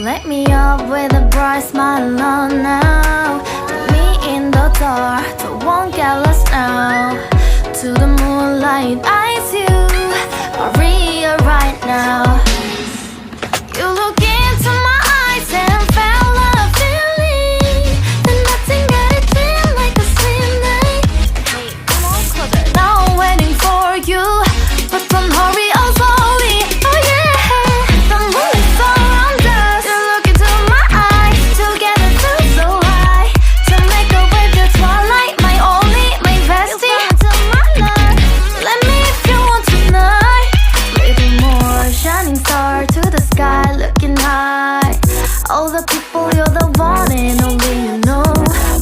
light me up with a bright smile on now. Put me in the dark, so won't get lost now. To the moonlight, eyes you are real right now. You look into my eyes and felt a feeling that nothing got it feel like a slim night. Hey, come on, closer. Now I'm waiting for you, but don't hurry, oh slowly. Oh yeah, the moon is around us. You look into my eyes, together feel so high. To make a way the twilight, my only, my bestie. You fall into my life, let me if you want tonight. Little more shining star to the sky, looking high. All the people, you're the one and only you know.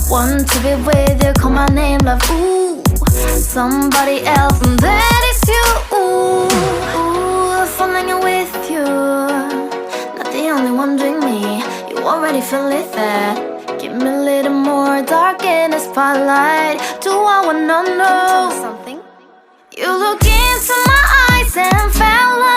Want to be with you, call my name, love, ooh. Somebody else, and that is you, ooh. Ooh, falling in with you. Not the only one doing me, you already feel it there. Give me a little more dark in the spotlight. Do I wanna know? Can you tell me something? You look into my eyes and felt like